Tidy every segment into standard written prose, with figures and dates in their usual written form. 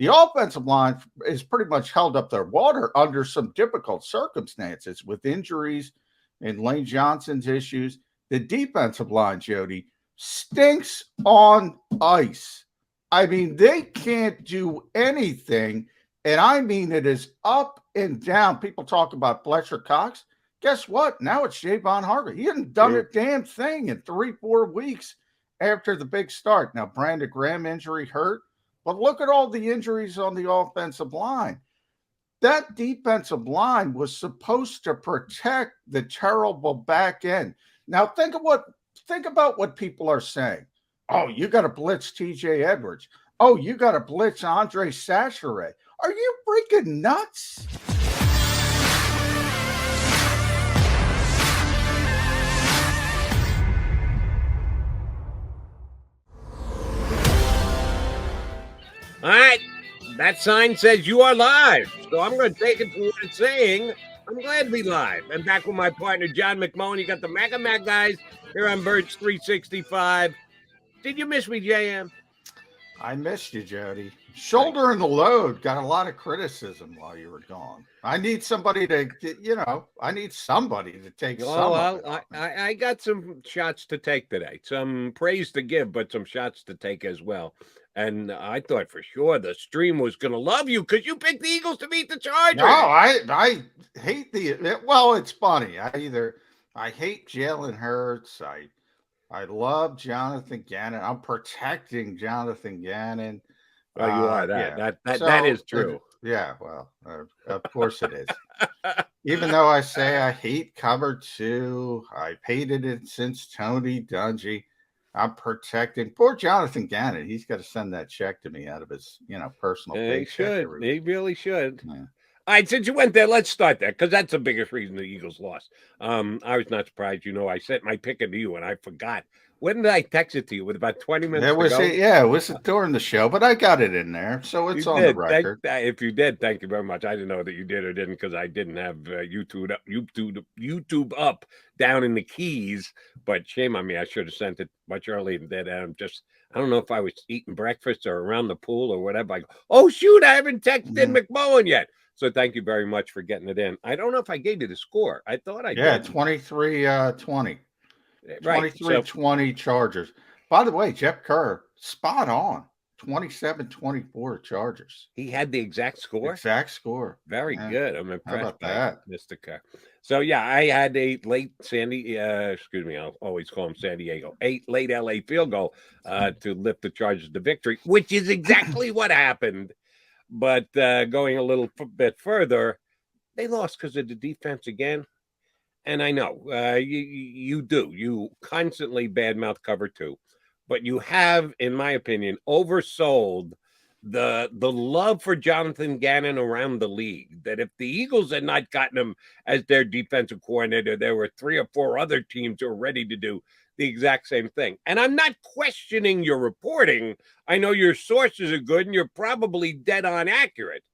The offensive line is pretty much held up their water under some difficult circumstances with injuries and Lane Johnson's issues. The defensive line, Jody, stinks on ice. I mean, they can't do anything. And I mean, it is up and down. People talk about Fletcher Cox. Guess what? Now it's Javon Hargrave. He hadn't done a damn thing in 3-4 weeks after the big start. Now, Brandon Graham injury hurt. But look at all the injuries on the offensive line. That defensive line was supposed to protect the terrible back end. Now think about what people are saying. Oh, you got to blitz TJ Edwards. Oh, you got to blitz Andre Sacheret. Are you freaking nuts? All right, that sign says you are live, so I'm going to take it for what it's saying. I'm glad to be live. I'm back with my partner, John McMullen. You got the Mac and Mac guys here on Birds 365. Did you miss me, JM? I missed you, Jody. Shouldering the load. Got a lot of criticism while you were gone. I need somebody to, I need somebody to take some of it. I got some shots to take today. Some praise to give, but some shots to take as well. And I thought for sure the stream was going to love you because you picked the Eagles to beat the Chargers. No, I hate it's funny. I hate Jalen Hurts. I love Jonathon Gannon. I'm protecting Jonathon Gannon. Oh, you are that. Yeah. That is true. Yeah, well, of course it is. Even though I say I hate cover 2, I've hated it since Tony Dungy. I'm protecting poor Jonathon Gannon. He's got to send that check to me out of his, personal paycheck. He really should. Yeah. All right, since you went there, let's start there because that's the biggest reason the Eagles lost. I was not surprised. I sent my pick to you and I forgot. When did I text it to you? With about 20 minutes it was during the show, but I got it in there, so it's on the record. If you did, thank you very much. I didn't know that you did or didn't because I didn't have YouTube up down in the Keys. But shame on me. I should have sent it much earlier than that. I don't know if I was eating breakfast or around the pool or whatever. I go, oh, shoot, I haven't texted McMullen yet. So thank you very much for getting it in. I don't know if I gave you the score. I thought I did. Yeah, 23-20. Right. 23-20 Chargers. By the way, Jeff Kerr, spot on. 27-24 Chargers. He had the exact score? Exact score. Very good. I'm impressed by that, Mr. Kerr. So, yeah, I had a late I'll always call him San Diego, late LA field goal to lift the Chargers to victory, which is exactly what happened. But going a little bit further, they lost because of the defense again. And I know you do. You constantly badmouth cover 2. But you have, in my opinion, oversold the love for Jonathon Gannon around the league. That if the Eagles had not gotten him as their defensive coordinator, there were 3 or 4 other teams who were ready to do the exact same thing. And I'm not questioning your reporting. I know your sources are good and you're probably dead on accurate.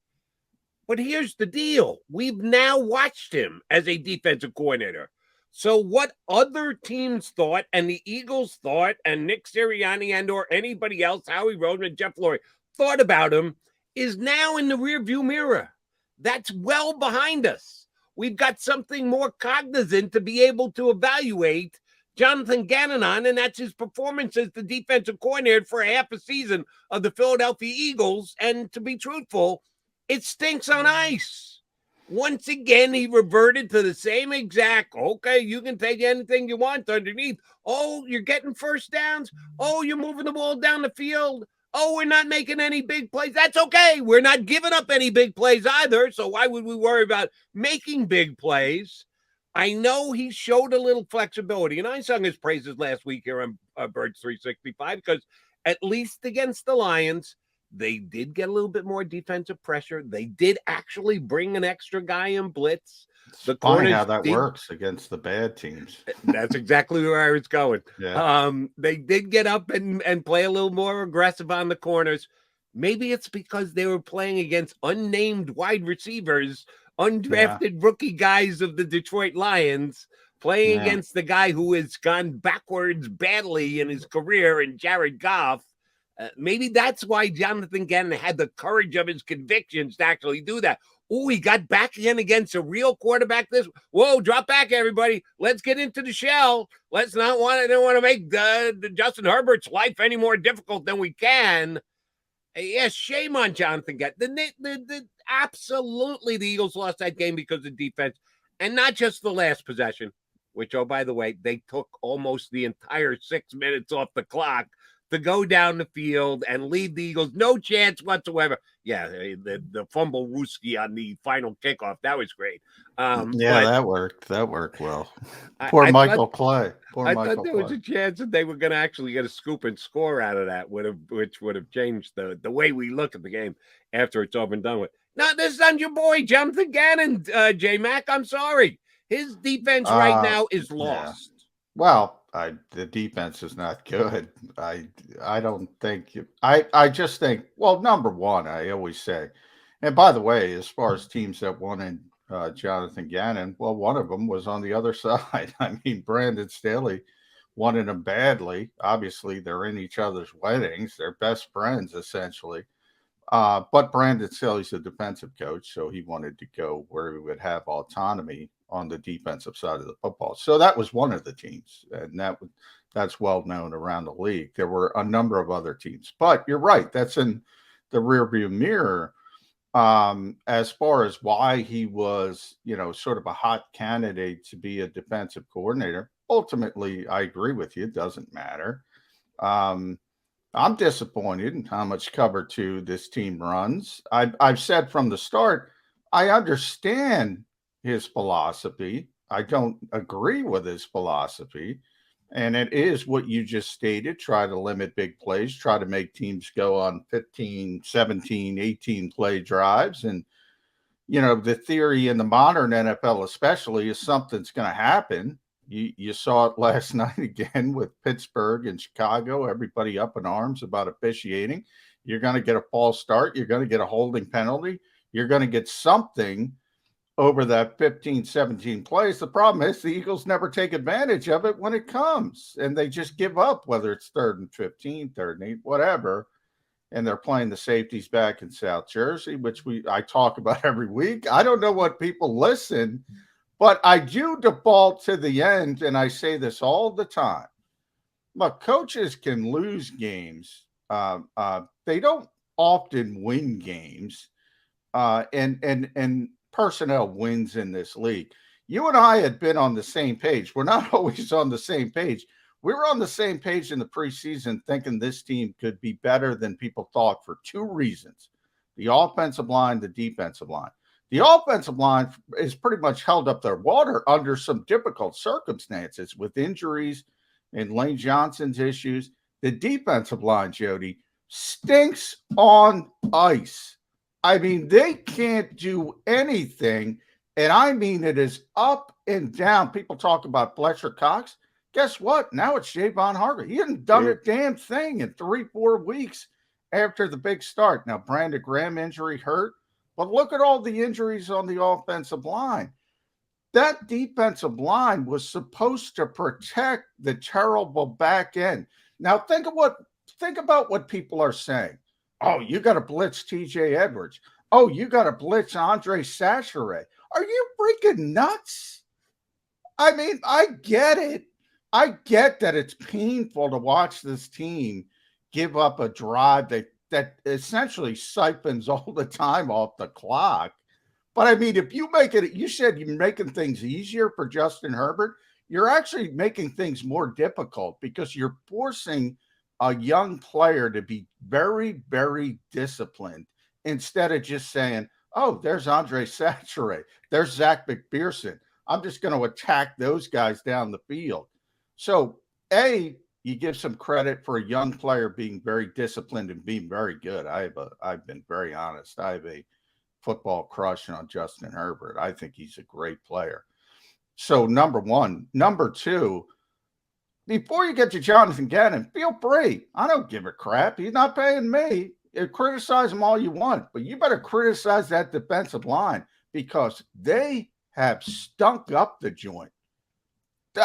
But here's the deal. We've now watched him as a defensive coordinator. So what other teams thought and the Eagles thought and Nick Sirianni and or anybody else, Howie Roseman, Jeff Lurie, thought about him is now in the rearview mirror. That's well behind us. We've got something more cognizant to be able to evaluate Jonathon Gannon on, and that's his performance as the defensive coordinator for half a season of the Philadelphia Eagles. And to be truthful, it stinks on ice. Once again, he reverted to the same exact, okay, you can take anything you want underneath. Oh, you're getting first downs. Oh, you're moving the ball down the field. Oh, we're not making any big plays. That's okay. We're not giving up any big plays either. So why would we worry about making big plays? I know he showed a little flexibility, and I sung his praises last week here on Birds 365 because at least against the Lions, they did get a little bit more defensive pressure. They did actually bring an extra guy in blitz. It's funny how that works against the bad teams. That's exactly where I was going. Yeah. They did get up and play a little more aggressive on the corners. Maybe it's because they were playing against unnamed wide receivers, undrafted rookie guys of the Detroit Lions, playing against the guy who has gone backwards badly in his career in Jared Goff. Maybe that's why Jonathon Gannon had the courage of his convictions to actually do that. Oh, he got back again against a real quarterback. Whoa, drop back, everybody. Let's get into the shell. Let's not want to, don't want to make the Justin Herbert's life any more difficult than we can. Yes, shame on Jonathon Gannon. Absolutely, the Eagles lost that game because of defense, and not just the last possession, which, oh, by the way, they took almost the entire 6 minutes off the clock to go down the field and leave the Eagles no chance whatsoever. Yeah, the fumble Ruski on the final kickoff, that was great. Yeah, that worked. That worked well. I Michael Clay. I thought there was a chance that they were going to actually get a scoop and score out of that, which would have changed the way we look at the game after it's over and done with. No, this is on your boy, Jonathon Gannon, J Mac. I'm sorry. His defense right now is lost. Yeah. Well, the defense is not good. I don't think I just think, well, number one, I always say, and by the way, as far as teams that wanted Jonathon Gannon, well, one of them was on the other side. I mean, Brandon Staley wanted him badly. Obviously, they're in each other's weddings. They're best friends, essentially. But Brandon Staley's a defensive coach, so he wanted to go where he would have autonomy on the defensive side of the football. So that was one of the teams, and that's well known around the league. There were a number of other teams, but you're right. That's in the rearview mirror. As far as why he was, sort of a hot candidate to be a defensive coordinator, ultimately, I agree with you. It doesn't matter. I'm disappointed in how much cover two this team runs. I've said from the start, I understand his philosophy. I don't agree with his philosophy. And it is what you just stated, try to limit big plays, try to make teams go on 15, 17, 18 play drives. And, the theory in the modern NFL especially is something's going to happen. You saw it last night again with Pittsburgh and Chicago, everybody up in arms about officiating. You're going to get a false start. You're going to get a holding penalty. You're going to get something over that 15, 17 plays. The problem is the Eagles never take advantage of it when it comes, and they just give up, whether it's 3rd and 15, 3rd and 8, whatever. And they're playing the safeties back in South Jersey, which I talk about every week. I don't know what people listen, but I do default to the end, and I say this all the time. Look, coaches can lose games. They don't often win games, and personnel wins in this league. You and I had been on the same page. We're not always on the same page. We were on the same page in the preseason thinking this team could be better than people thought for two reasons: the offensive line, the defensive line. The offensive line is pretty much held up their water under some difficult circumstances with injuries and Lane Johnson's issues. The defensive line, Jody, stinks on ice. I mean, they can't do anything, and I mean it is up and down. People talk about Fletcher Cox. Guess what? Now it's Javon Hargrave. He hadn't done a damn thing in 3-4 weeks after the big start. Now, Brandon Graham injury hurt, but look at all the injuries on the offensive line. That defensive line was supposed to protect the terrible back end. Now, think about what people are saying. Oh, you got to blitz TJ Edwards. Oh, you got to blitz Andre Sachere. Are you freaking nuts? I mean, I get it. I get that it's painful to watch this team give up a drive that essentially siphons all the time off the clock. But I mean, if you make it, you said you're making things easier for Justin Herbert. You're actually making things more difficult because you're forcing a young player to be very, very disciplined instead of just saying, oh, there's Andre Sachere, there's Zach McPherson. I'm just going to attack those guys down the field. So, you give some credit for a young player being very disciplined and being very good. I've been very honest. I have a football crush on Justin Herbert. I think he's a great player. So, number one. Number two, before you get to Jonathon Gannon, feel free. I don't give a crap. He's not paying me. Criticize him all you want, but you better criticize that defensive line because they have stunk up the joint.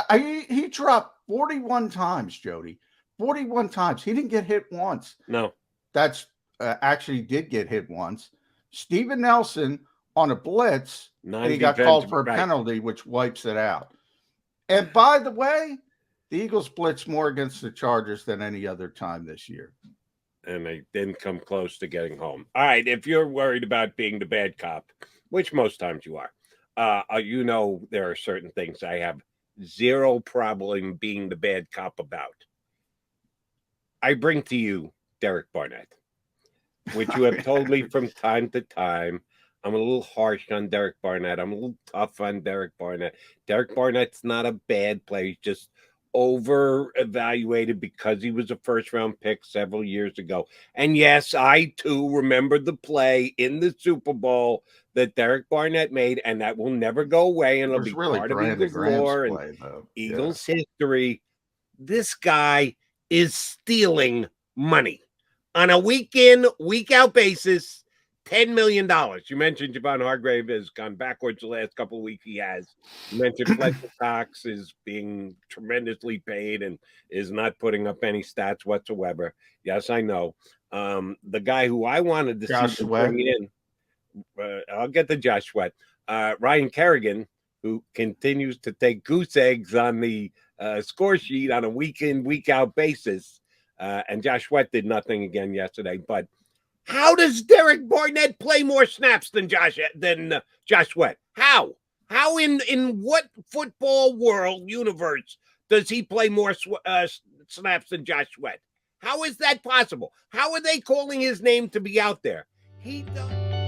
He dropped 41 times, Jody. 41 times. He didn't get hit once. No. That's actually did get hit once. Steven Nelson on a blitz, and he got called for a penalty, which wipes it out. And by the way, the Eagles blitzed more against the Chargers than any other time this year. And they didn't come close to getting home. All right, if you're worried about being the bad cop, which most times you are, there are certain things I have zero problem being the bad cop about. I bring to you Derek Barnett, which you have told me from time to time. I'm a little harsh on Derek Barnett. I'm a little tough on Derek Barnett. Derek Barnett's not a bad player. He's just over-evaluated because he was a first-round pick several years ago. And yes, I too remember the play in the Super Bowl that Derek Barnett made, and that will never go away, and it'll be really part of Eagles lore and Eagles history. This guy is stealing money on a week-in, week-out basis. $10 million. You mentioned Javon Hargrave has gone backwards the last couple of weeks. He has. You mentioned Fletcher Cox is being tremendously paid and is not putting up any stats whatsoever. Yes, I know. The guy who I wanted to see bring in, I'll get to Josh Sweat. Ryan Kerrigan, who continues to take goose eggs on the score sheet on a week-in, week-out basis. And Josh Sweat did nothing again yesterday, but how does Derek Barnett play more snaps than Josh Sweat? How? How in what football world universe does he play more snaps than Josh Sweat? How is that possible? How are they calling his name to be out there? He does.